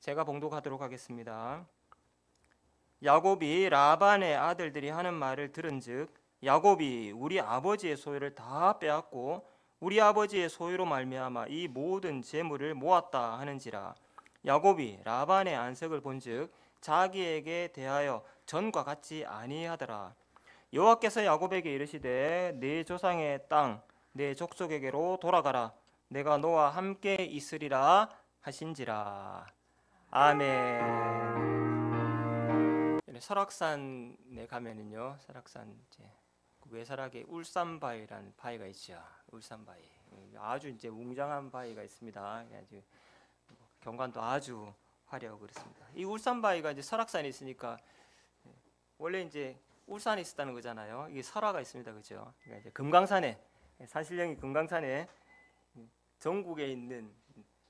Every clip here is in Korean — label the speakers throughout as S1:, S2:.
S1: 제가 봉독하도록 하겠습니다. 야곱이 라반의 아들들이 하는 말을 들은즉 야곱이 우리 아버지의 소유를 다 빼앗고 우리 아버지의 소유로 말미암아 이 모든 재물을 모았다 하는지라. 야곱이 라반의 안색을 본즉 자기에게 대하여 전과 같지 아니하더라. 여호와께서 야곱에게 이르시되 네 조상의 땅 네 족속에게로 돌아가라. 내가 너와 함께 있으리라 하신지라. 아멘. 설악산에 가면은요, 설악산 이제 외설악에 울산바위라는 바위가 있죠. 울산바위. 아주 이제 웅장한 바위가 있습니다. 아주 경관도 아주 화려하고 그렇습니다. 이 울산바위가 이제 설악산에 있으니까 원래 이제 울산에 있었다는 거잖아요. 이게 설화가 있습니다, 그죠? 그러니까 이제 금강산에 산신령이 금강산에 전국에 있는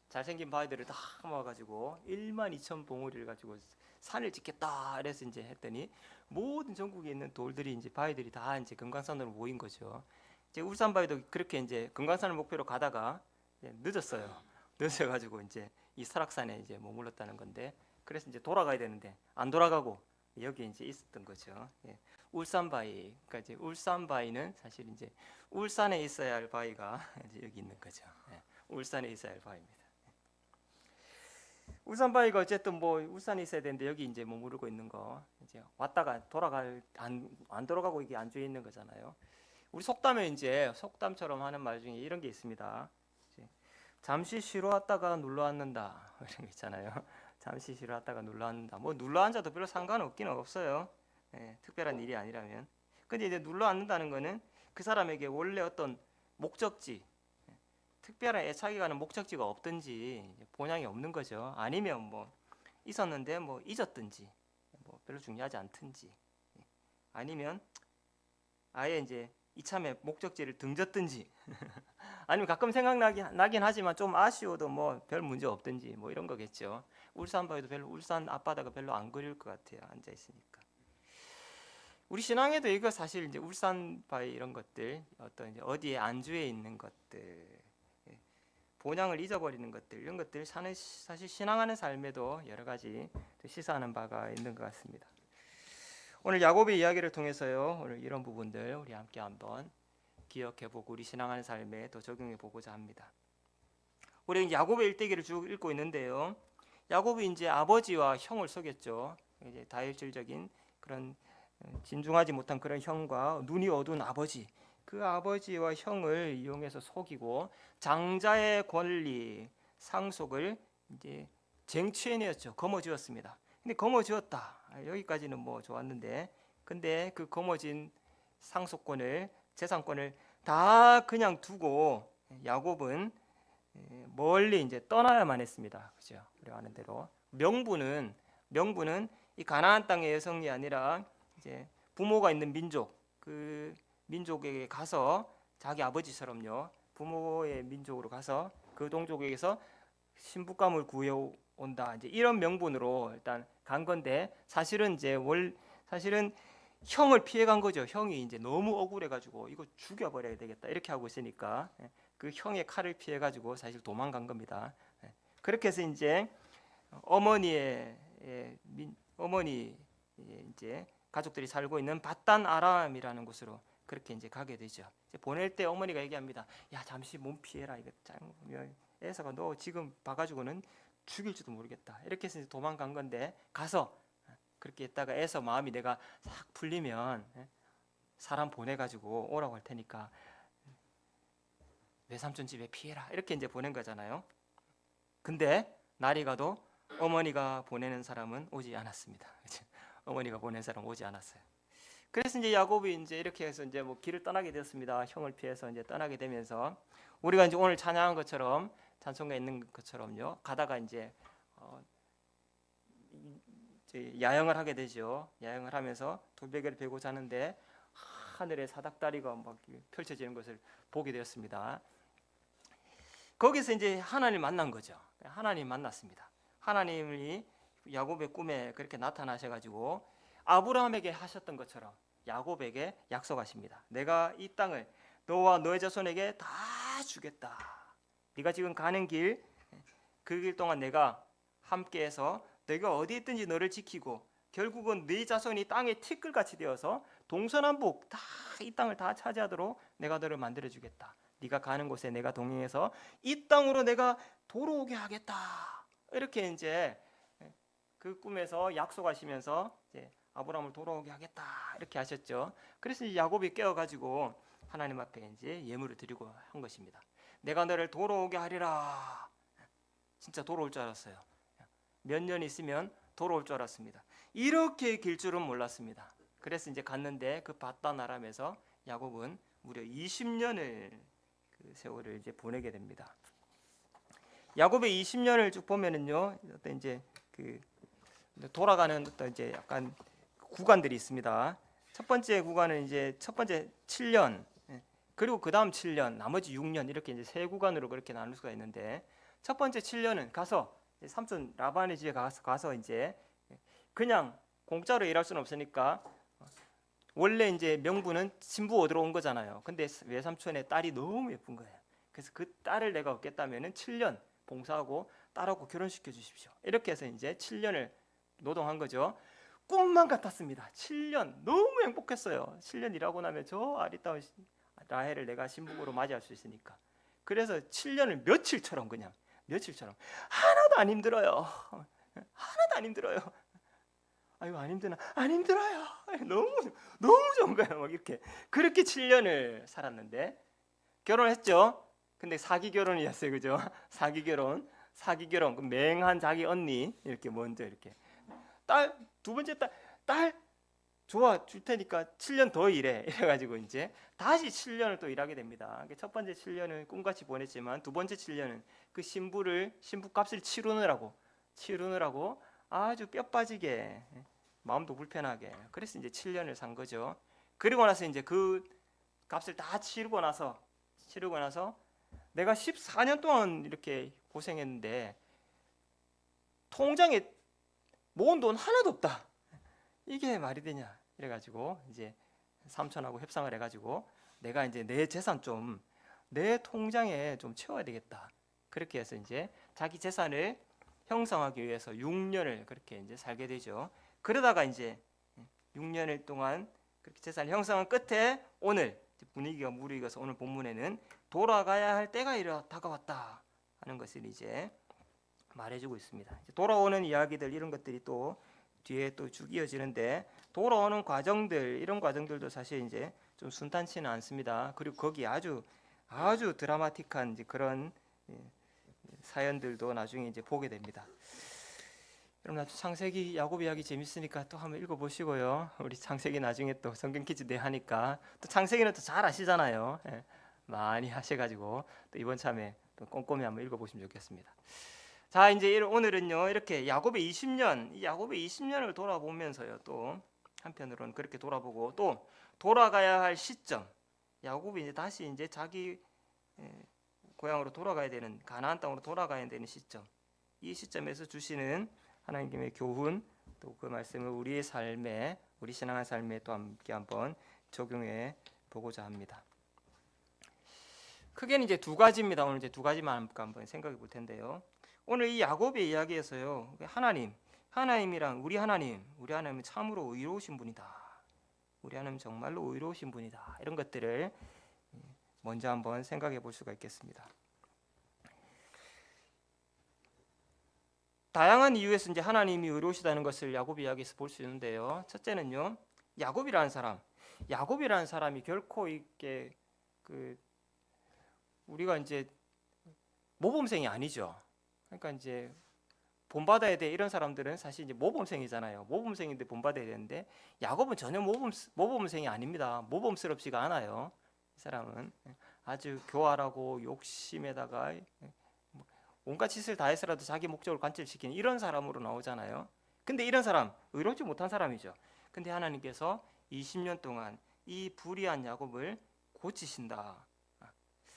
S1: 잘생긴 바위들을 다 모아가지고 1만 2천 봉우리를 가지고 산을 짓겠다 그래서 이제 했더니 모든 전국에 있는 돌들이 이제 바위들이 다 이제 금강산으로 모인 거죠. 이제 울산 바위도 그렇게 이제 금강산을 목표로 가다가 늦었어요. 늦어가지고 이제 이 설악산에 이제 머물렀다는 건데 그래서 이제 돌아가야 되는데 안 돌아가고 여기 이제 있었던 거죠. 울산 바위, 그러니까 이제 울산 바위는 사실 이제 울산에 있어야 할 바위가 이제 여기 있는 거죠. 울산에 있어야 할 바위입니다. 울산 바위가 어쨌든 뭐 울산에 있어야 되는데 여기 이제 머무르고 있는 거 이제 왔다가 돌아갈 안 돌아가고 이게 안주해 있는 거잖아요. 우리 속담에 이제 속담처럼 하는 말 중에 이런 게 있습니다. 잠시 쉬러 왔다가 눌러 앉는다 이런 게 있잖아요. 잠시 쉬러 왔다가 눌러 앉는다. 뭐 눌러 앉아도 별로 상관없기는 없어요. 특별한 일이 아니라면. 근데 이제 눌러 앉는다는 거는 그 사람에게 원래 어떤 목적지, 특별한 애착이 가는 목적지가 없든지 본향이 없는 거죠. 아니면 뭐 있었는데 뭐 잊었든지 뭐 별로 중요하지 않든지 아니면 아예 이제 이참에 목적지를 등졌든지 아니면 가끔 생각나긴 하지만 좀 아쉬워도 뭐 별 문제 없든지 뭐 이런 거겠죠. 울산 바위도 별로 울산 앞바다가 별로 안 그리울 것 같아요. 앉아 있으니까. 우리 신앙에도 이거 사실 이제 울산 바위 이런 것들 어떤 이제 어디에 안주해 있는 것들 본향을 잊어버리는 것들 이런 것들 사실 신앙하는 삶에도 여러 가지 시사하는 바가 있는 것 같습니다. 오늘 야곱의 이야기를 통해서요 오늘 이런 부분들 우리 함께 한번 기억해보고 우리 신앙하는 삶에 더 적용해보고자 합니다. 우리 야곱의 일대기를 쭉 읽고 있는데요. 야곱이 이제 아버지와 형을 속였죠. 이제 다혈질적인 그런 진중하지 못한 그런 형과 눈이 어두운 아버지, 그 아버지와 형을 이용해서 속이고 장자의 권리, 상속을 이제 쟁취해내었죠. 거머쥐었습니다. 근데 거머쥐었다. 여기까지는 뭐 좋았는데, 근데 그 거머쥔 상속권을, 재산권을 다 그냥 두고 야곱은 멀리 이제 떠나야만 했습니다. 그죠? 우리가 아는 대로 명분은 이 가나안 땅의 여성이 아니라 이제 부모가 있는 민족, 그 민족에게 가서 자기 아버지처럼요 부모의 민족으로 가서 그 동족에게서 신부감을 구해온다 이제 이런 명분으로 일단 간 건데 사실은 형을 피해 간 거죠. 형이 이제 너무 억울해가지고 이거 죽여버려야 되겠다 이렇게 하고 있으니까 그 형의 칼을 피해 가지고 사실 도망간 겁니다. 그렇게 해서 이제 어머니 이제 가족들이 살고 있는 바단 아람이라는 곳으로 그렇게 이제 가게 되죠. 이제 보낼 때 어머니가 얘기합니다. 야 잠시 몸 피해라 이거 에서가 너 지금 봐가지고는 죽일지도 모르겠다. 이렇게 해서 도망간 건데 가서 그렇게 있다가 에서 마음이 내가 싹 풀리면 사람 보내가지고 오라고 할 테니까 외삼촌 집에 피해라 이렇게 이제 보낸 거잖아요. 근데 날이 가도 어머니가 보내는 사람은 오지 않았습니다. 어머니가 보낸 사람 오지 않았어요. 그래서 이제 야곱이 이제 이렇게 해서 이제 뭐 길을 떠나게 되었습니다. 형을 피해서 이제 떠나게 되면서 우리가 이제 오늘 찬양한 것처럼 찬송가에 있는 것처럼요. 가다가 이제 야영을 하게 되죠. 야영을 하면서 돌베개를 베고 자는데 하늘에 사닥다리가 막 펼쳐지는 것을 보게 되었습니다. 거기서 이제 하나님 만난 거죠. 하나님 만났습니다. 하나님이 야곱의 꿈에 그렇게 나타나셔가지고 아브라함에게 하셨던 것처럼 야곱에게 약속하십니다. 내가 이 땅을 너와 너의 자손에게 다 주겠다. 네가 지금 가는 길, 그 길 동안 내가 함께해서 내가 어디 있든지 너를 지키고 결국은 네 자손이 땅에 티끌같이 되어서 동서남북 다 이 땅을 다 차지하도록 내가 너를 만들어 주겠다. 네가 가는 곳에 내가 동행해서 이 땅으로 내가 돌아오게 하겠다. 이렇게 이제 그 꿈에서 약속하시면서 이제 아브라함을 돌아오게 하겠다 이렇게 하셨죠. 그래서 이제 야곱이 깨어가지고 하나님 앞에 이제 예물을 드리고 한 것입니다. 내가 너를 돌아오게 하리라. 진짜 돌아올 줄 알았어요. 몇 년 있으면 돌아올 줄 알았습니다. 이렇게 길 줄은 몰랐습니다. 그래서 이제 갔는데 그 바단 아람에서 야곱은 무려 20년을 그 세월을 이제 보내게 됩니다. 야곱의 20년을 쭉 보면은요, 어떤 이제 그 돌아가는 어떤 이제 약간 구간들이 있습니다. 첫 번째 구간은 이제 첫 번째 7년, 그리고 그 다음 7년, 나머지 6년 이렇게 이제 세 구간으로 그렇게 나눌 수가 있는데 첫 번째 7년은 가서 삼촌 라반의 집에 가서 이제 그냥 공짜로 일할 수는 없으니까 원래 이제 명분은 신부 얻으러 온 거잖아요. 근데 외삼촌의 딸이 너무 예쁜 거예요. 그래서 그 딸을 내가 얻겠다면은 7년 봉사하고 딸하고 결혼시켜 주십시오. 이렇게 해서 이제 7년을 노동한 거죠. 꿈만 같았습니다. 7년 너무 행복했어요. 7년 일하고 나면 저 아리따운 라헬을 내가 신부로 맞이할 수 있으니까. 그래서 7년을 며칠처럼 그냥 며칠처럼 하나도 안 힘들어요. 하나도 안 힘들어요. 아유 안 힘드나? 안 힘들어요. 너무 좋은 거예요. 막 이렇게 그렇게 7년을 살았는데 결혼했죠. 근데 사기 결혼이었어요, 그죠? 사기 결혼. 그 맹한 자기 언니 이렇게 먼저 이렇게 딸 두 번째 딸 좋아 줄 테니까 7년 더 일해 이래가지고 이제 다시 7년을 또 일하게 됩니다. 첫 번째 7년은 꿈같이 보냈지만 두 번째 7년은 그 신부값을 치르느라고 아주 뼈 빠지게 마음도 불편하게 그래서 이제 7년을 산 거죠. 그리고 나서 이제 그 값을 다 치르고 나서 내가 14년 동안 이렇게 고생했는데 통장에 모은 돈 하나도 없다. 이게 말이 되냐? 이래가지고 이제 삼촌하고 협상을 해가지고 내가 이제 내 재산 좀 내 통장에 좀 채워야 되겠다. 그렇게 해서 이제 자기 재산을 형성하기 위해서 6년을 그렇게 이제 살게 되죠. 그러다가 이제 6년을 동안 그렇게 재산을 형성한 끝에 오늘 분위기가 무르익어서 오늘 본문에는 돌아가야 할 때가 다가왔다 하는 것을 이제 말해주고 있습니다. 돌아오는 이야기들 이런 것들이 또 뒤에 또 쭉 이어지는데 돌아오는 과정들 이런 과정들도 사실 이제 좀 순탄치는 않습니다. 그리고 거기 아주 드라마틱한 이제 그런 사연들도 나중에 이제 보게 됩니다. 여러분 창세기 야곱 이야기 재밌으니까 또 한번 읽어보시고요. 우리 창세기 나중에 또 성경 퀴즈 내 하니까 또 창세기는 또 잘 아시잖아요. 많이 하셔가지고 또 이번 참에 또 꼼꼼히 한번 읽어보시면 좋겠습니다. 자 이제 오늘은요 이렇게 야곱의 20년을 돌아보면서요 또 한편으로는 그렇게 돌아보고 또 돌아가야 할 시점 야곱이 이제 다시 이제 자기 고향으로 돌아가야 되는 가나안 땅으로 돌아가야 되는 시점 이 시점에서 주시는 하나님의 교훈 또 그 말씀을 우리 신앙의 삶에 또 함께 한번 적용해 보고자 합니다. 크게는 이제 두 가지입니다. 오늘 이제 두 가지만 한번 생각해 볼 텐데요. 오늘 이 야곱의 이야기에서요. 하나님이랑 우리 하나님은 참으로 의로우신 분이다. 우리 하나님 정말로 의로우신 분이다. 이런 것들을 먼저 한번 생각해 볼 수가 있겠습니다. 다양한 이유에서 이제 하나님이 의로우시다는 것을 야곱 이야기에서 볼 수 있는데요. 첫째는요. 야곱이라는 사람이 결코 이렇게 우리가 이제 모범생이 아니죠. 그러니까 이제 본받아야 돼 이런 사람들은 사실 이제 모범생이잖아요. 모범생인데 본받아야 되는데 야곱은 전혀 모범생이 아닙니다. 모범스럽지가 않아요. 이 사람은 아주 교활하고 욕심에다가 온갖 짓을 다 해서라도 자기 목적을 관철시키는 이런 사람으로 나오잖아요. 근데 이런 사람 의롭지 못한 사람이죠. 근데 하나님께서 20년 동안 이 불의한 야곱을 고치신다.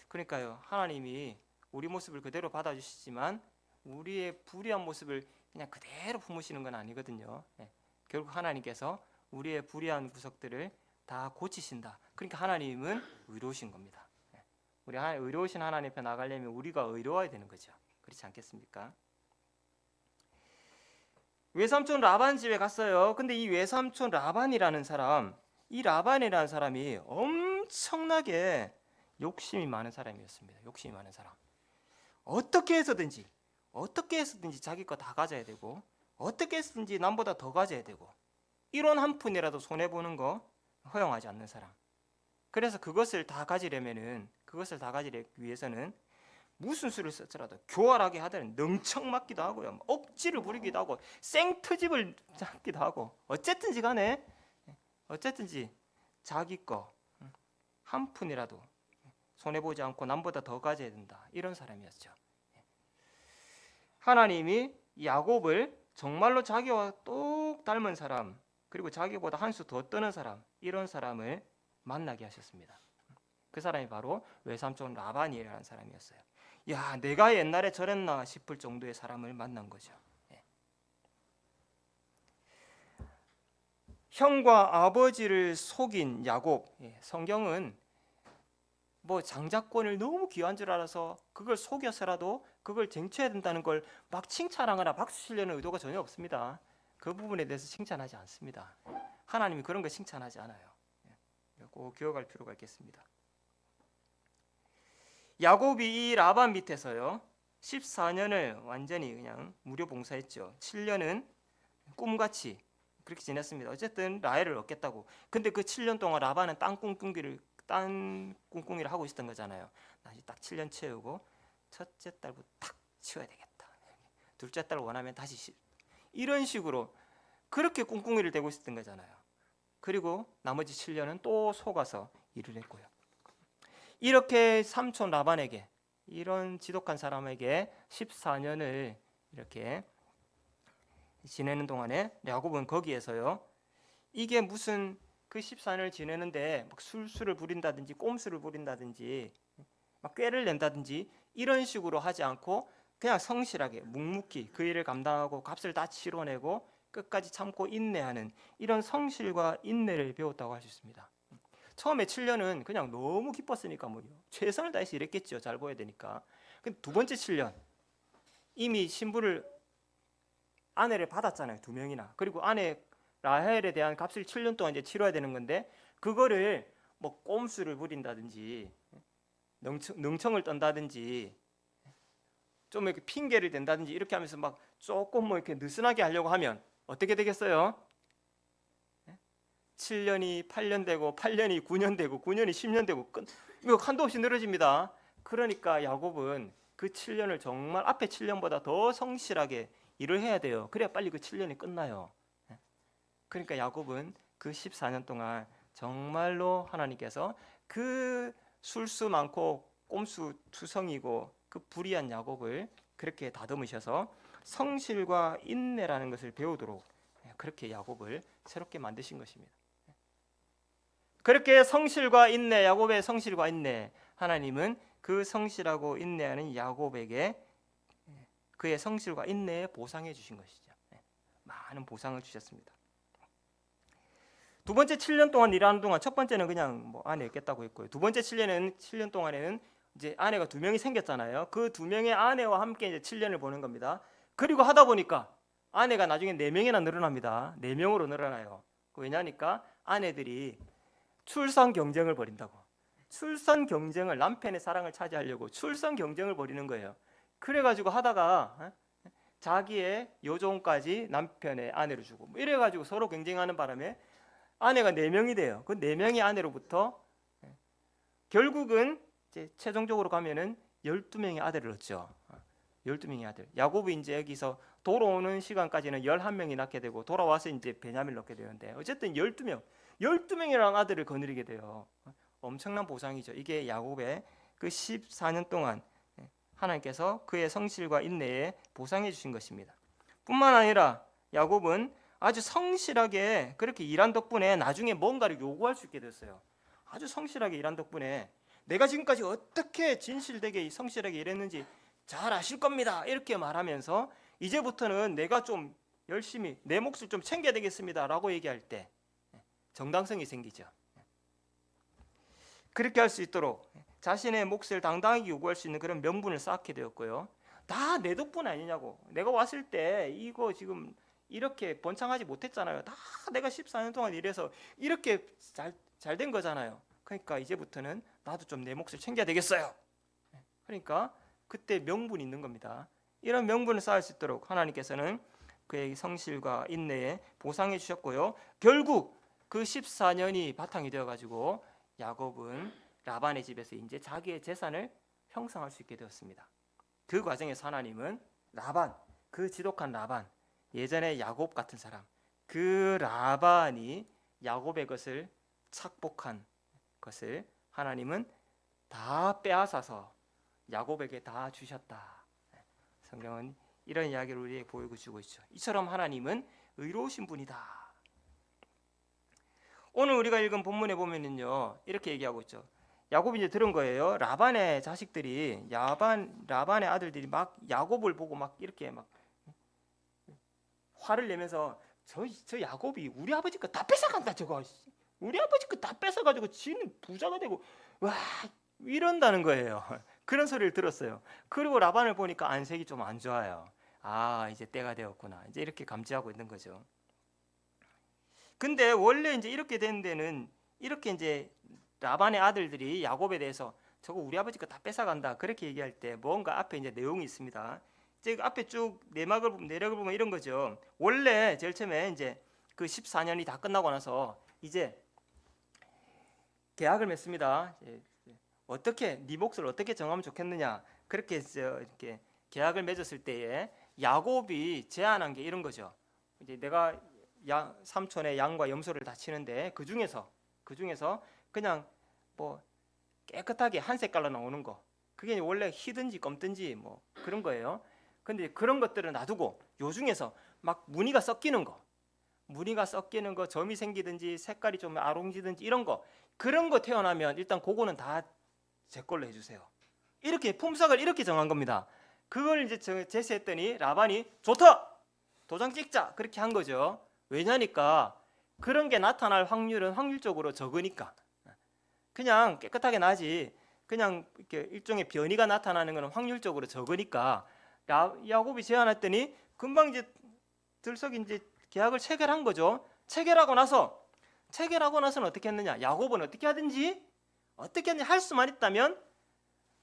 S1: 그러니까요. 하나님이 우리 모습을 그대로 받아주시지만 우리의 불의한 모습을 그냥 그대로 품으시는 건 아니거든요. 결국 하나님께서 우리의 불의한 구석들을 다 고치신다. 그러니까 하나님은 의로우신 겁니다. 우리 의로우신 하나님 앞에 나가려면 우리가 의로워야 되는 거죠. 그렇지 않겠습니까? 외삼촌 라반 집에 갔어요. 근데 이 외삼촌 라반이라는 사람, 이 라반이라는 사람이 엄청나게 욕심이 많은 사람이었습니다. 욕심이 많은 사람. 어떻게 해서든지 자기 거 다 가져야 되고, 어떻게 해서든지 남보다 더 가져야 되고, 이런 한 푼이라도 손해 보는 거 허용하지 않는 사람. 그래서 그것을 다 가지기 위해서는 무슨 수를 썼더라도 교활하게 하든 능청 맞기도 하고요, 억지를 부리기도 하고 생트집을 잡기도 하고, 어쨌든지 간에 자기 거 한 푼이라도 손해 보지 않고 남보다 더 가져야 된다, 이런 사람이었죠. 하나님이 야곱을 정말로 자기와 똑 닮은 사람, 그리고 자기보다 한 수 더 뜨는 사람, 이런 사람을 만나게 하셨습니다. 그 사람이 바로 외삼촌 라반이라는 사람이었어요. 야, 내가 옛날에 저랬나 싶을 정도의 사람을 만난 거죠. 형과 아버지를 속인 야곱. 성경은 뭐 장자권을 너무 귀한 줄 알아서 그걸 속여서라도 그걸 쟁취해야 된다는 걸 막 칭찬하거나 박수 치려는 의도가 전혀 없습니다. 그 부분에 대해서 칭찬하지 않습니다. 하나님이 그런 거 칭찬하지 않아요. 꼭 기억할 필요가 있겠습니다. 야곱이 이 라반 밑에서요 14년을 완전히 그냥 무료 봉사했죠. 7년은 꿈같이 그렇게 지냈습니다. 어쨌든 라헬을 얻겠다고. 근데 그 7년 동안 라반은 땅 꿍꿍이를 하고 있었던 거잖아요. 다시 딱 7년 채우고 첫째 딸부터 탁 치워야 되겠다. 둘째 딸 원하면 다시 이런 식으로 그렇게 꿍꿍이를 대고 있었던 거잖아요. 그리고 나머지 7년은 또 속아서 일을 했고요. 이렇게 삼촌 라반에게, 이런 지독한 사람에게 14년을 이렇게 지내는 동안에 야곱은 거기에서요, 이게 무슨 그 14년을 지내는데 막 술수를 부린다든지 꼼수를 부린다든지 막 꾀를 낸다든지 이런 식으로 하지 않고 그냥 성실하게 묵묵히 그 일을 감당하고 값을 다 치러내고 끝까지 참고 인내하는 이런 성실과 인내를 배웠다고 할 수 있습니다. 처음에 7년은 그냥 너무 기뻤으니까 뭐 최선을 다해서 일했겠죠. 잘 보여야 되니까. 근데 두 번째 7년 이미 신부를 아내를 받았잖아요. 2명이나. 그리고 아내 라헬에 대한 값을 7년 동안 이제 치러야 되는 건데 그거를 뭐 꼼수를 부린다든지 능청을 떤다든지 좀 이렇게 핑계를 댄다든지 이렇게 하면서 막 조금 뭐 이렇게 느슨하게 하려고 하면 어떻게 되겠어요? 7년이 8년 되고 8년이 9년 되고 9년이 10년 되고 이거 한도 없이 늘어집니다. 그러니까 야곱은 그 7년을 정말 앞에 7년보다 더 성실하게 일을 해야 돼요. 그래야 빨리 그 7년이 끝나요. 그러니까 야곱은 그 14년 동안 정말로 하나님께서 그 술수 많고 꼼수 투성이고 그 불의한 야곱을 그렇게 다듬으셔서 성실과 인내라는 것을 배우도록 그렇게 야곱을 새롭게 만드신 것입니다. 그렇게 성실과 인내, 야곱의 성실과 인내, 하나님은 그 성실하고 인내하는 야곱에게 그의 성실과 인내에 보상해 주신 것이죠. 많은 보상을 주셨습니다. 두 번째 7년 동안 일하는 동안 첫 번째는 그냥 뭐 아내 있겠다고 했고요. 두 번째 7년 동안에는 이제 아내가 2명이 생겼잖아요. 그 2명의 아내와 함께 이제 7년을 보는 겁니다. 그리고 하다 보니까 아내가 나중에 4명이나 늘어납니다. 4명으로 늘어나요. 왜냐니까 아내들이 출산 경쟁을 벌인다고. 출산 경쟁을, 남편의 사랑을 차지하려고 출산 경쟁을 벌이는 거예요. 그래가지고 하다가 자기의 요종까지 남편의 아내로 주고 뭐 이래가지고 서로 경쟁하는 바람에 아내가 4명이 돼요. 그 4명의 아내로부터 결국은 이제 최종적으로 가면은 12명의 아들을 얻죠. 12명의 아들. 야곱이 이제 여기서 돌아오는 시간까지는 11명이 낳게 되고 돌아와서 이제 베냐민을 낳게 되는데 어쨌든 12명이라는 아들을 거느리게 돼요. 엄청난 보상이죠. 이게 야곱의 그 14년 동안 하나님께서 그의 성실과 인내에 보상해 주신 것입니다. 뿐만 아니라 야곱은 아주 성실하게 그렇게 일한 덕분에 나중에 뭔가를 요구할 수 있게 됐어요. 아주 성실하게 일한 덕분에 내가 지금까지 어떻게 진실되게 성실하게 일했는지 잘 아실 겁니다. 이렇게 말하면서 이제부터는 내가 좀 열심히 내 몫을 좀 챙겨야 되겠습니다. 라고 얘기할 때 정당성이 생기죠. 그렇게 할 수 있도록 자신의 몫을 당당하게 요구할 수 있는 그런 명분을 쌓게 되었고요. 다 내 덕분 아니냐고. 내가 왔을 때 이거 지금 이렇게 번창하지 못했잖아요. 다 내가 14년 동안 일해서 이렇게 잘 된 거잖아요. 그러니까 이제부터는 나도 좀 내 몫을 챙겨야 되겠어요. 그러니까 그때 명분이 있는 겁니다. 이런 명분을 쌓을 수 있도록 하나님께서는 그의 성실과 인내에 보상해 주셨고요. 결국 그 14년이 바탕이 되어 가지고 야곱은 라반의 집에서 이제 자기의 재산을 형성할 수 있게 되었습니다. 그 과정에서 하나님은 라반, 그 지독한 라반, 예전에 야곱 같은 사람, 그 라반이 야곱의 것을 착복한 것을 하나님은 다 빼앗아서 야곱에게 다 주셨다. 성경은 이런 이야기를 우리에게 보여주고 있죠. 이처럼 하나님은 의로우신 분이다. 오늘 우리가 읽은 본문에 보면은요, 이렇게 얘기하고 있죠. 야곱이 이제 들은 거예요. 라반의 자식들이 라반의 아들들이 막 야곱을 보고 막 이렇게 막 화를 내면서 저 야곱이 우리 아버지 거 다 뺏어간다 저거. 우리 아버지 거 다 뺏어가지고 지는 부자가 되고 와 이런다는 거예요. 그런 소리를 들었어요. 그리고 라반을 보니까 안색이 좀 안 좋아요. 아 이제 때가 되었구나. 이제 이렇게 감지하고 있는 거죠. 근데 원래 이제 이렇게 된 데는 이렇게 이제 라반의 아들들이 야곱에 대해서 저거 우리 아버지 거 다 뺏어간다 그렇게 얘기할 때 뭔가 앞에 이제 내용이 있습니다. 이제 앞에 쭉 내력을 보면 이런 거죠. 원래 제일 처음에 이제 그 14년이 다 끝나고 나서 이제 계약을 맺습니다. 어떻게 네 몫을 어떻게 정하면 좋겠느냐 그렇게 이렇게 계약을 맺었을 때에 야곱이 제안한 게 이런 거죠. 이제 내가 삼촌의 양과 염소를 다 치는데 그 중에서 그냥 뭐 깨끗하게 한 색깔로 나오는 거 그게 원래 희든지 검든지 뭐 그런 거예요. 근데 그런 것들은 놔두고 요 중에서 막 무늬가 섞이는 거 점이 생기든지 색깔이 좀 아롱지든지 이런 거 그런 거 태어나면 일단 그거는 다 제 걸로 해주세요. 이렇게 품삯을 이렇게 정한 겁니다. 그걸 이제 제시했더니 라반이 좋다 도장 찍자 그렇게 한 거죠. 왜냐니까 그런 게 나타날 확률은 확률적으로 적으니까 그냥 깨끗하게 나지 그냥 이렇게 일종의 변이가 나타나는 것은 확률적으로 적으니까 야곱이 제안했더니 금방 이제 들썩 이제 계약을 체결한 거죠. 체결하고 나서는 어떻게 했느냐? 야곱은 어떻게 할 수만 있다면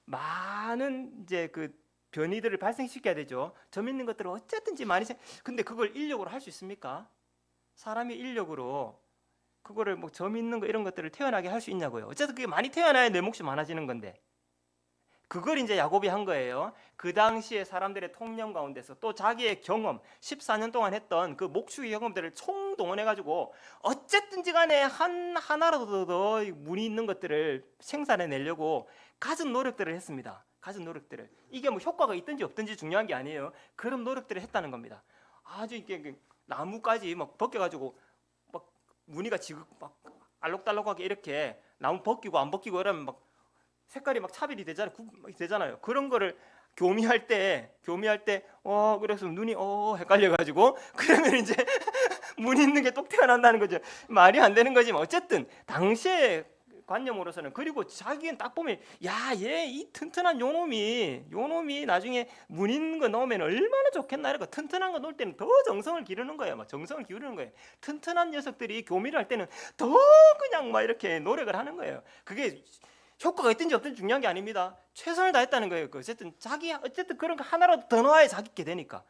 S1: 많은 이제 그 변이들을 발생시켜야 되죠. 점 있는 것들을 어쨌든지 많이 근데 그걸 인력으로 할 수 있습니까? 사람이 인력으로 그거를 뭐 점 있는 거 이런 것들을 태어나게 할 수 있냐고요. 어쨌든 그게 많이 태어나야 내 몫이 많아지는 건데 그걸 이제 야곱이 한 거예요. 그 당시에 사람들의 통념 가운데서 또 자기의 경험 14년 동안 했던 그 목축의 경험들을 총동원해 가지고 어쨌든지 간에 하나라도 더 무늬 있는 것들을 생산해 내려고 갖은 노력들을 했습니다. 갖은 노력들을 이게 뭐 효과가 있든지 없든지 중요한 게 아니에요. 그런 노력들을 했다는 겁니다. 아주 이게 나무까지 막 벗겨 가지고 막 무늬가 지극 막 알록달록하게 이렇게 나무 벗기고 안 벗기고 이러면 막 색깔이 막 차별이 되잖아요. 그런 거를 교미할 때 그래서 눈이 헷갈려 가지고 그러면 이제 무늬 있는 게 똑 태어난다는 거죠. 말이 안 되는 거지만 어쨌든 당시의 관념으로서는 그리고 자기는 딱 보면 야 얘 이 튼튼한 요놈이 나중에 무늬 있는 거 넣으면 얼마나 좋겠나 이러고 튼튼한 거 넣을 때는 더 정성을 기르는 거예요. 막 정성을 기울이는 거예요. 튼튼한 녀석들이 교미를 할 때는 더 그냥 막 이렇게 노력을 하는 거예요. 그게 효과가 있든지 없든지 중요한 게 아닙니다. 최선을 다했다는 거예요. 어쨌든 그런 거 하나라도 더 넣어야 자기게 되니까.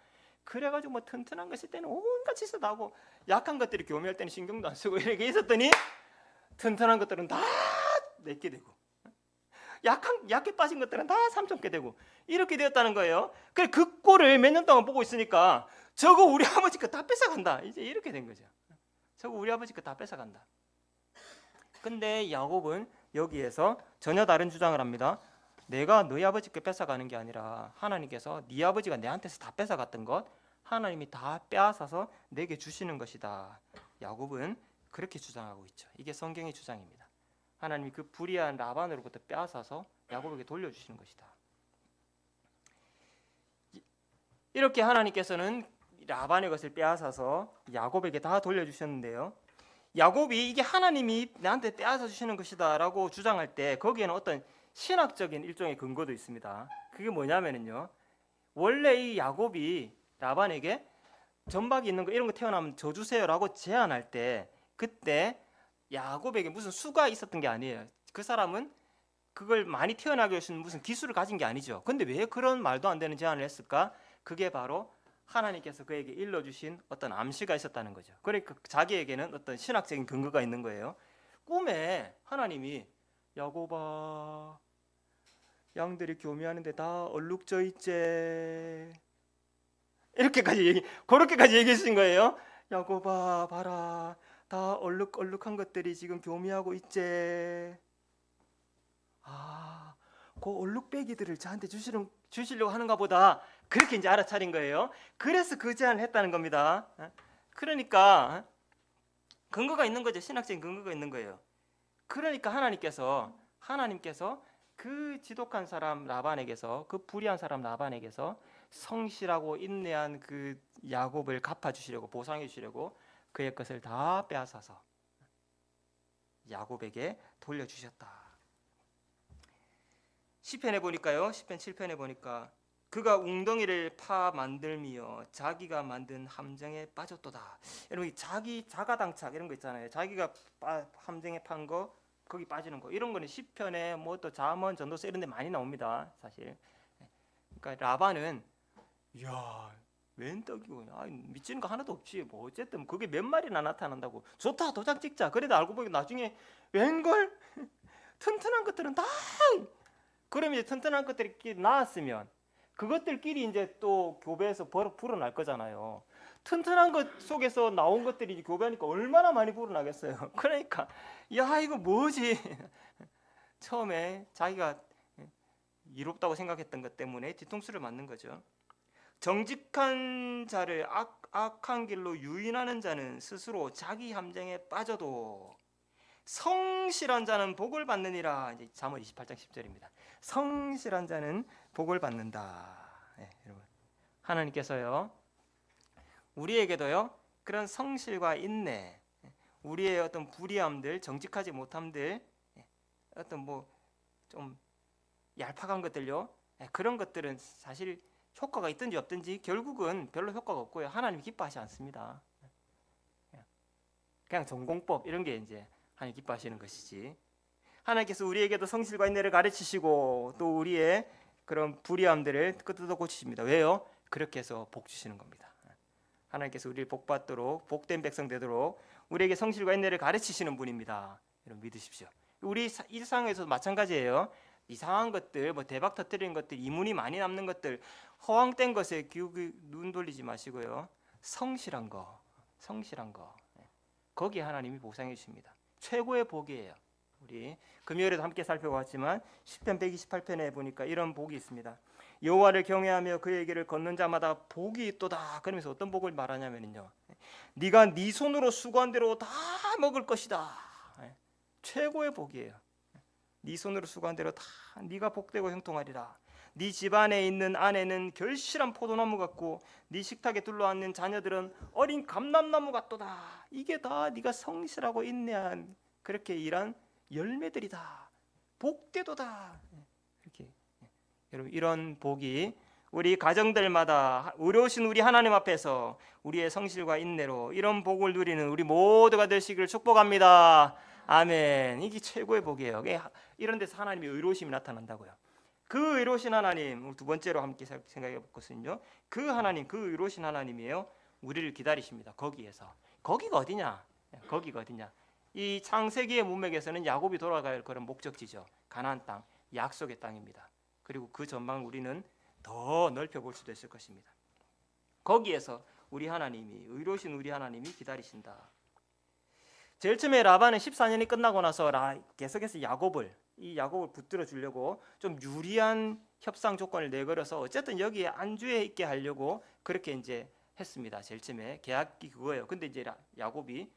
S1: 그래가지고 뭐 튼튼한 거 쓸 때는 온갖 짓을 다 하고 약한 것들이 교미할 때는 신경도 안 쓰고 이렇게 있었더니 튼튼한 것들은 다 내게 되고 약해 빠진 것들은 다 삼촌게 되고 이렇게 되었다는 거예요. 그 꼴을 몇 년 동안 보고 있으니까 저거 우리 아버지 거 다 뺏어간다. 이제 이렇게 된 거죠. 저거 우리 아버지 거 다 뺏어간다. 근데 야곱은 여기에서 전혀 다른 주장을 합니다. 내가 너희 아버지께 뺏어가는 게 아니라 하나님께서 네 아버지가 내한테서 다 뺏어갔던 것 하나님이 다 빼앗아서 내게 주시는 것이다. 야곱은 그렇게 주장하고 있죠. 이게 성경의 주장입니다. 하나님이 그 불의한 라반으로부터 빼앗아서 야곱에게 돌려주시는 것이다. 이렇게 하나님께서는 라반의 것을 빼앗아서 야곱에게 다 돌려주셨는데요. 야곱이 이게 하나님이 나한테 빼앗아 주시는 것이다 라고 주장할 때 거기에는 어떤 신학적인 일종의 근거도 있습니다. 그게 뭐냐면요 원래 이 야곱이 라반에게 전박이 있는 거 이런 거 태어나면 저 주세요라고 제안할 때 그때 야곱에게 무슨 수가 있었던 게 아니에요. 그 사람은 그걸 많이 태어나게 할 수 있는 무슨 기술을 가진 게 아니죠. 근데 왜 그런 말도 안 되는 제안을 했을까? 그게 바로 하나님께서 그에게 일러주신 어떤 암시가 있었다는 거죠. 그러니까 자기에게는 어떤 신학적인 근거가 있는 거예요. 꿈에 하나님이 야곱아 양들이 교미하는데 다 얼룩져 있제 그렇게까지 얘기하신 거예요. 야곱아 봐라 다 얼룩얼룩한 것들이 지금 교미하고 있제. 아, 그 얼룩배기들을 저한테 주시려고 하는가 보다. 그렇게 이제 알아차린 거예요. 그래서 그 제안을 했다는 겁니다. 그러니까 근거가 있는 거죠. 신학적인 근거가 있는 거예요. 그러니까 하나님께서 그 지독한 사람 라반에게서 그 불의한 사람 라반에게서 성실하고 인내한 그 야곱을 갚아주시려고 보상해 주시려고 그의 것을 다 빼앗아서 야곱에게 돌려주셨다. 시편에 보니까요. 시편 7편에 보니까 그가 웅덩이를 파 만들며 자기가 만든 함정에 빠졌도다. 여러분 자기 자가당착 이런 거 있잖아요. 자기가 함정에 판 거 거기 빠지는 거 이런 거는 시편에 뭐 또 잠언 전도서 이런 데 많이 나옵니다. 사실. 그러니까 라반은 이야 웬 떡이고 미치는 거 하나도 없지. 뭐 어쨌든 그게 몇 마리나 나타난다고 좋다 도장 찍자. 그래도 알고 보니 나중에 웬걸 튼튼한 것들은 다 그럼 이제 튼튼한 것들이 나왔으면 그것들끼리 이제 또 교배에서 불어날 거잖아요. 튼튼한 것 속에서 나온 것들이 이제 교배하니까 얼마나 많이 불어나겠어요. 그러니까 야 이거 뭐지? 처음에 자기가 이롭다고 생각했던 것 때문에 뒤통수를 맞는 거죠. 정직한 자를 악한 길로 유인하는 자는 스스로 자기 함정에 빠져도 성실한 자는 복을 받느니라. 이제 잠언 28장 10절입니다. 성실한 자는 복을 받는다. 여러분 하나님께서요 우리에게도요 그런 성실과 인내, 우리의 어떤 불의함들, 정직하지 못함들, 어떤 뭐 좀 얄팍한 것들요 그런 것들은 사실 효과가 있든지 없든지 결국은 별로 효과가 없고요 하나님이 기뻐하지 않습니다. 그냥 전공법 이런 게 이제 하나님 기뻐하시는 것이지. 하나님께서 우리에게도 성실과 인내를 가르치시고 또 우리의 그런 불의함들을 뜯어 고치십니다. 왜요? 그렇게 해서 복 주시는 겁니다. 하나님께서 우리를 복받도록 복된 백성 되도록 우리에게 성실과 인내를 가르치시는 분입니다. 여러분 믿으십시오. 우리 일상에서도 마찬가지예요. 이상한 것들, 뭐 대박 터뜨리는 것들, 이문이 많이 남는 것들, 허황된 것에 눈 돌리지 마시고요. 성실한 거. 거기에 하나님이 보상해 주십니다. 최고의 복이에요. 우리 금요일에도 함께 살펴봤지만 시편 128편에 보니까 이런 복이 있습니다. 여호와를 경외하며 그의 길을 걷는 자마다 복이 있도다. 그러면서 어떤 복을 말하냐면요. 네가 네 손으로 수고한 대로 다 먹을 것이다. 최고의 복이에요. 네 손으로 수고한 대로 다 네가 복되고 형통하리라. 네 집안에 있는 아내는 결실한 포도나무 같고 네 식탁에 둘러앉는 자녀들은 어린 감람나무 같도다. 이게 다 네가 성실하고 인내한 그렇게 일한 열매들이다. 복되도다. 이렇게 여러분 이런 복이 우리 가정들마다 의로우신 우리 하나님 앞에서 우리의 성실과 인내로 이런 복을 누리는 우리 모두가 되시기를 축복합니다. 아멘. 이게 최고의 복이에요. 이런 데서 하나님의 의로우심이 나타난다고요. 그 의로우신 하나님 두 번째로 함께 생각해 볼 것은요. 그 하나님 그 의로우신 하나님이에요. 우리를 기다리십니다. 거기가 어디냐? 이 창세기의 문맥에서는 야곱이 돌아갈 그런 목적지죠. 가나안 땅, 약속의 땅입니다. 그리고 그 전망을 우리는 더 넓혀볼 수도 있을 것입니다. 거기에서 우리 하나님이 의로우신 우리 하나님이 기다리신다. 제일 처음에 라반은 14년이 끝나고 나서 계속해서 야곱을 붙들어 주려고 좀 유리한 협상 조건을 내걸어서 어쨌든 여기에 안주해 있게 하려고 그렇게 이제 했습니다. 제일 처음에 계약이 그거예요. 근데 이제 야곱이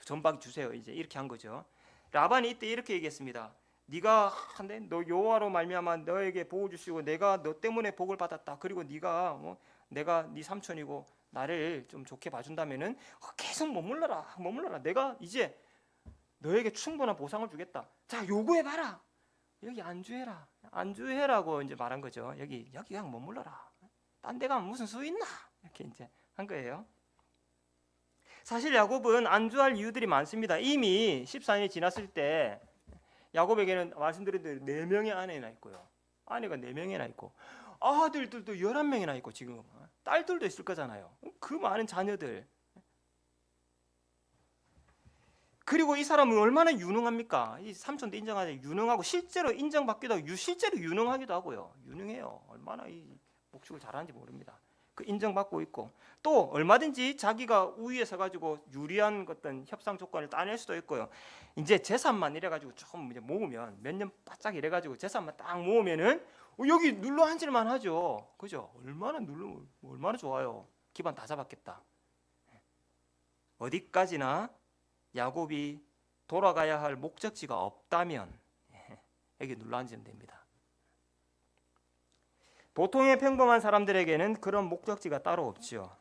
S1: 전박 주세요. 이제 이렇게 한 거죠. 라반이 이때 이렇게 얘기했습니다. 네가 너 여호와로 말미암아 너에게 복을 주시고 내가 너 때문에 복을 받았다. 그리고 네가 내가 네 삼촌이고 나를 좀 좋게 봐준다면은 계속 머물러라. 내가 이제 너에게 충분한 보상을 주겠다. 자 요구해봐라. 여기 안주해라고 이제 말한 거죠. 여기 그냥 머물러라. 딴 데 가면 무슨 수 있나? 이렇게 이제 한 거예요. 사실 야곱은 안주할 이유들이 많습니다. 이미 14년이 지났을 때 야곱에게는 말씀드린 대로 4명의 아내나 있고요. 아내가 4명이나 있고 아들들도 11명이나 있고 지금 딸들도 있을 거잖아요. 그 많은 자녀들. 그리고 이 사람은 얼마나 유능합니까? 이 삼촌도 인정하자 유능하고 실제로 인정받기도 하고 실제로 유능하기도 하고요. 유능해요. 얼마나 이 목축을 잘하는지 모릅니다. 그 인정받고 있고 또 얼마든지 자기가 우위에 서가지고 유리한 어떤 협상 조건을 따낼 수도 있고요. 이제 재산만 이래가지고 조금 이제 모으면 몇 년 바짝 이래가지고 재산만 딱 모으면은 여기 눌러 앉을만 하죠. 그죠? 얼마나 좋아요. 기반 다 잡았겠다. 어디까지나 야곱이 돌아가야 할 목적지가 없다면 여기 눌러 앉으면 됩니다. 보통의 평범한 사람들에게는 그런 목적지가 따로 없죠.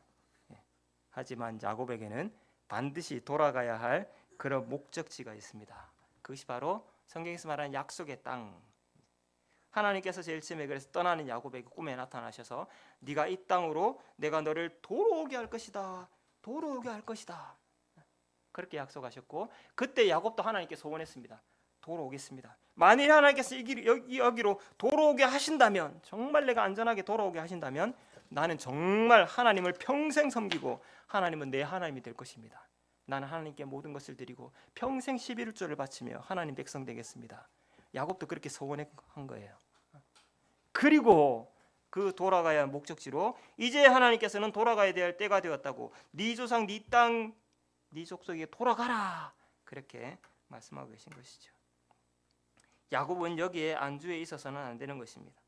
S1: 하지만 야곱에게는 반드시 돌아가야 할 그런 목적지가 있습니다. 그것이 바로 성경에서 말하는 약속의 땅. 하나님께서 제일 처음에 그래서 떠나는 야곱에게 꿈에 나타나셔서 네가 이 땅으로 내가 너를 돌아오게 할 것이다. 돌아오게 할 것이다. 그렇게 약속하셨고 그때 야곱도 하나님께 소원했습니다. 돌아오겠습니다. 만일 하나님께서 여기로 돌아오게 하신다면 정말 내가 안전하게 돌아오게 하신다면 나는 정말 하나님을 평생 섬기고 하나님은 내 하나님이 될 것입니다. 나는 하나님께 모든 것을 드리고 평생 11조를 바치며 하나님 백성 되겠습니다. 야곱도 그렇게 소원한 거예요. 그리고 그 돌아가야 할 목적지로 이제 하나님께서는 돌아가야 될 때가 되었다고 네 조상 네 땅 네 족속에게 돌아가라 그렇게 말씀하고 계신 것이죠. 야곱은 여기에 안주에 있어서는 안 되는 것입니다.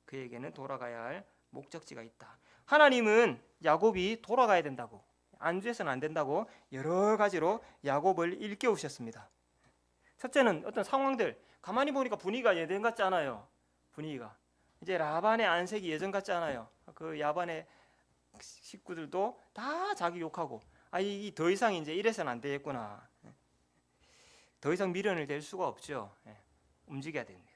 S1: 그에게는 돌아가야 할 목적지가 있다. 하나님은 야곱이 돌아가야 된다고 안주해서는 안 된다고 여러 가지로 야곱을 일깨우셨습니다. 첫째는 어떤 상황들 가만히 보니까 분위기가 예전 같지 않아요. 분위기가 이제 라반의 안색이 예전 같지 않아요. 그 야반의 식구들도 다 자기 욕하고 이 더 이상 이제 이래서는 안 되겠구나. 더 이상 미련을 댈 수가 없죠. 움직여야 됩니다.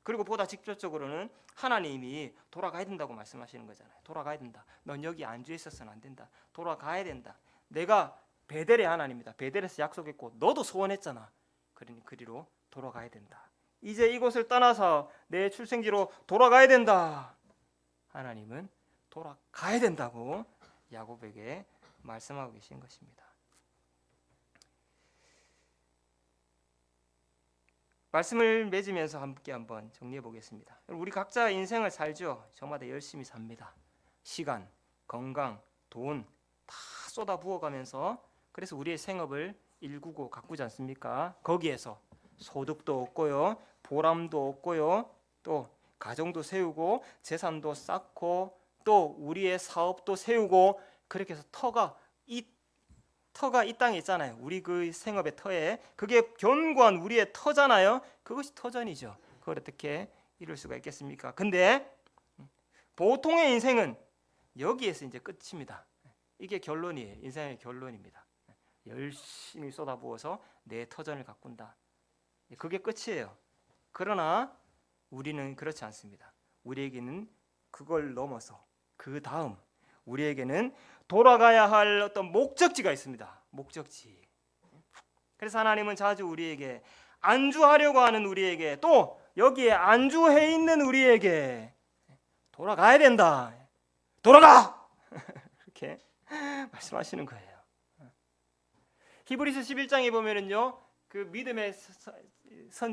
S1: 그리고 보다 직접적으로는 하나님이 돌아가야 된다고 말씀하시는 거잖아요. 돌아가야 된다. 넌 여기 안주해 있어서는 안 된다. 돌아가야 된다. 내가 베델의 하나님이다. 베델에서 약속했고 너도 소원했잖아. 그러니 그리로 돌아가야 된다. 이제 이곳을 떠나서 내 출생지로 돌아가야 된다. 하나님은 돌아가야 된다고 야곱에게 말씀하고 계신 것입니다. 말씀을 맺으면서 함께 한번 정리해 보겠습니다. 우리 각자 인생을 살죠. 저마다 열심히 삽니다. 시간, 건강, 돈 다 쏟아 부어가면서 그래서 우리의 생업을 일구고 가꾸지 않습니까? 거기에서 소득도 얻고요, 보람도 얻고요, 또 가정도 세우고 재산도 쌓고 또 우리의 사업도 세우고 그렇게 해서 터가 이 땅에 있잖아요. 우리 그 생업의 터에 그게 견고한 우리의 터잖아요. 그것이 터전이죠. 그걸 어떻게 이룰 수가 있겠습니까? 근데 보통의 인생은 여기에서 이제 끝입니다. 이게 결론이에요. 인생의 결론입니다. 열심히 쏟아부어서 내 터전을 가꾼다. 그게 끝이에요. 그러나 우리는 그렇지 않습니다. 우리에게는 그걸 넘어서 그 다음 우리에게는 돌아가야 할 어떤 목적지가 있습니다. 목적지. 그래서 하나님은 자주 우리에게 안주하려고 하는 우리에게 또 여기에 안주해 있는 우리에게 돌아가야 된다. 돌아가! 이렇게 말씀하시는 거예요. 히브리서 11장에 보면은요. 그 믿음의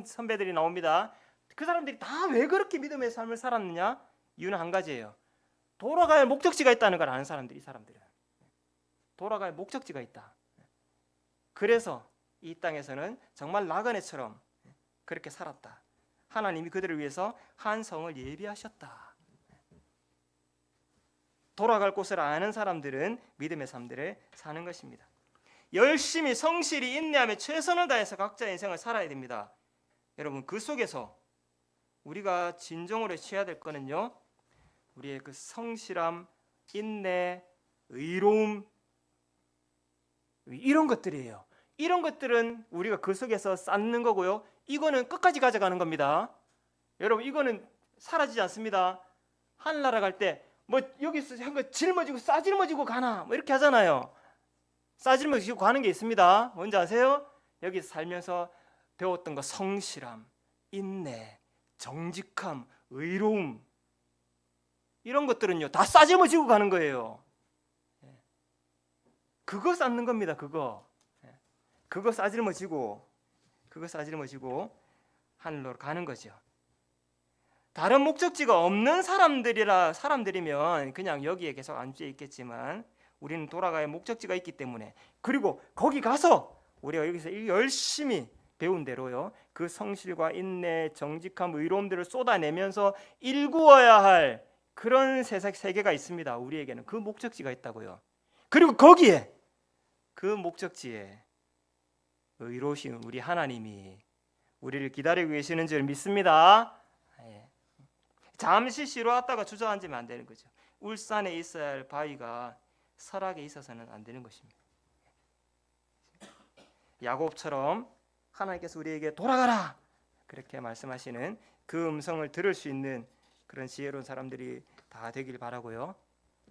S1: 선배들이 나옵니다. 그 사람들이 다 왜 그렇게 믿음의 삶을 살았느냐? 이유는 한 가지예요. 돌아갈 목적지가 있다는 걸 아는 사람들이 이 사람들은 돌아갈 목적지가 있다. 그래서 이 땅에서는 정말 나그네처럼 그렇게 살았다. 하나님이 그들을 위해서 한 성을 예비하셨다. 돌아갈 곳을 아는 사람들은 믿음의 삶들을 사는 것입니다. 열심히 성실히 인내하며 최선을 다해서 각자 인생을 살아야 됩니다. 여러분 그 속에서 우리가 진정으로 취해야 될 거는요. 우리의 그 성실함, 인내, 의로움 이런 것들이에요. 이런 것들은 우리가 그 속에서 쌓는 거고요. 이거는 끝까지 가져가는 겁니다. 여러분 이거는 사라지지 않습니다. 하늘나라 갈 때 뭐 여기서 한 거 짊어지고 싸질머지고 가나 뭐 이렇게 하잖아요. 싸질러 지고 가는 게 있습니다. 뭔지 아세요? 여기서 살면서 배웠던 거 성실함, 인내, 정직함, 의로움 이런 것들은요 다 싸질러지고 가는 거예요. 그거 쌓는 겁니다. 그거 싸질러지고 하늘로 가는 거죠. 다른 목적지가 없는 사람들이면 그냥 여기에 계속 안주해 있겠지만 우리는 돌아가야 목적지가 있기 때문에, 그리고 거기 가서 우리가 여기서 열심히 배운 대로요 그 성실과 인내, 정직함, 의로움들을 쏟아내면서 일구어야 할 그런 세계가 있습니다. 우리에게는 그 목적지가 있다고요. 그리고 거기에 그 목적지에 의로우신 우리 하나님이 우리를 기다리고 계시는 줄 믿습니다. 잠시 쉬러왔다가 주저앉으면 안 되는 거죠. 울산에 있어야 할 바위가 설악에 있어서는 안 되는 것입니다. 야곱처럼 하나님께서 우리에게 돌아가라 그렇게 말씀하시는 그 음성을 들을 수 있는 그런 지혜로운 사람들이 다 되길 바라고요.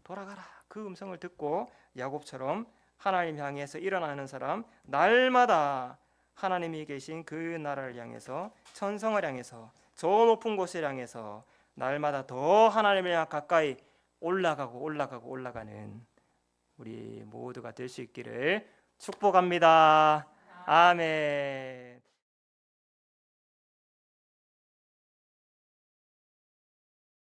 S1: 돌아가라 그 음성을 듣고 야곱처럼 하나님 향해서 일어나는 사람, 날마다 하나님이 계신 그 나라를 향해서, 천성을 향해서, 저 높은 곳을 향해서 날마다 더 하나님을 향해 가까이 올라가는 우리 모두가 될 수 있기를 축복합니다. 아멘.